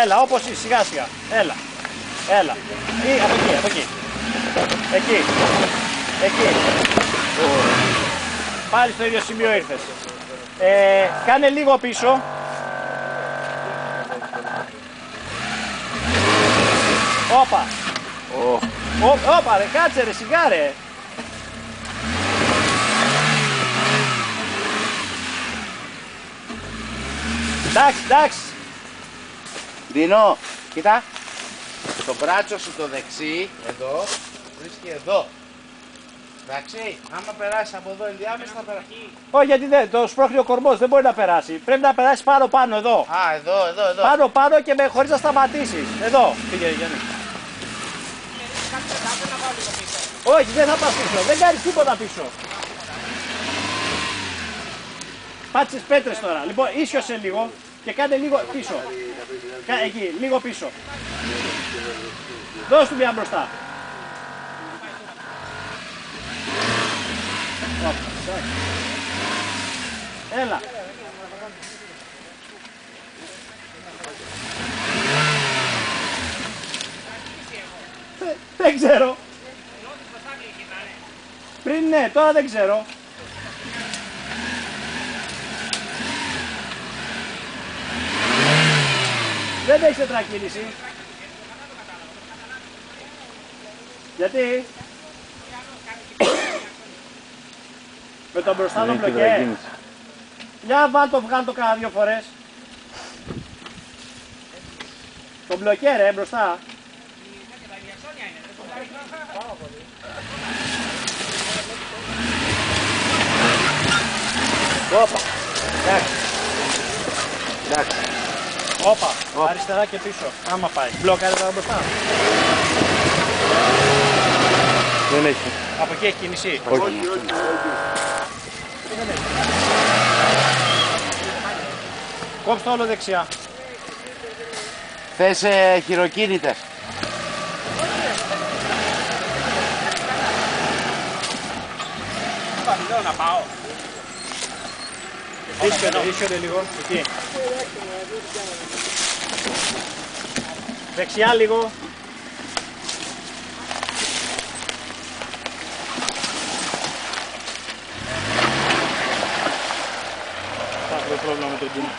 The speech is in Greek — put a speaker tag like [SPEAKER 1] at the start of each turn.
[SPEAKER 1] Έλα, όπως είσαι, σιγά σιγά. Έλα. Έλα. Ή από εκεί, από εκεί. Εκεί. Εκεί. Πάλι στο ίδιο σημείο ήρθες. Κάνε λίγο πίσω. Όπα. Όπα ρε, κάτσε ρε, σιγά ρε. Εντάξει, εντάξει.
[SPEAKER 2] Δίνω, κοίτα. Το μπράτσο σου το δεξί, εδώ, βρίσκει εδώ. Εντάξει, άμα περάσει από εδώ ενδιάμεσα θα περάσει.
[SPEAKER 1] Όχι, γιατί δεν, το σπρώχνει ο κορμός, δεν μπορεί να περάσει. Πρέπει να περάσει πάνω, εδώ.
[SPEAKER 2] Α, εδώ.
[SPEAKER 1] Πάνω και χωρίς να σταματήσεις. Εδώ, πήγε Γιάννη. Όχι, δεν θα πας πίσω, δεν κάνεις τίποτα πίσω. Πάτσε τις πέτρες τώρα. Λοιπόν, ίσιοσε λίγο και κάνε λίγο πίσω. Εκεί, λίγο πίσω. Δώσ' του μια μπροστά. Έλα. Δεν ξέρω. Πριν ναι, τώρα δεν ξέρω. Δεν έχεις τετρακίνηση. Γιατί? Με τον μπροστά τον μπλοκέ. Για βγάλ' το κάνα 2 φορές. Τον μπλοκέ ρε μπροστά. Όπα.
[SPEAKER 2] Εντάξει.
[SPEAKER 1] Όπα. Αριστερά και πίσω. Άμα πάει. Μπλοκάρε τώρα μπροστά.
[SPEAKER 3] Δεν έχει.
[SPEAKER 1] Από εκεί έχει κίνηση.
[SPEAKER 3] Όχι.
[SPEAKER 1] Κόψε το όλο δεξιά.
[SPEAKER 2] Θες χειροκίνητες.
[SPEAKER 1] Λέω να πάω. Ίσχυονται λίγο. Εκεί. Δεξιά λίγο. Θα έχω πρόβλημα με τον κίνημα.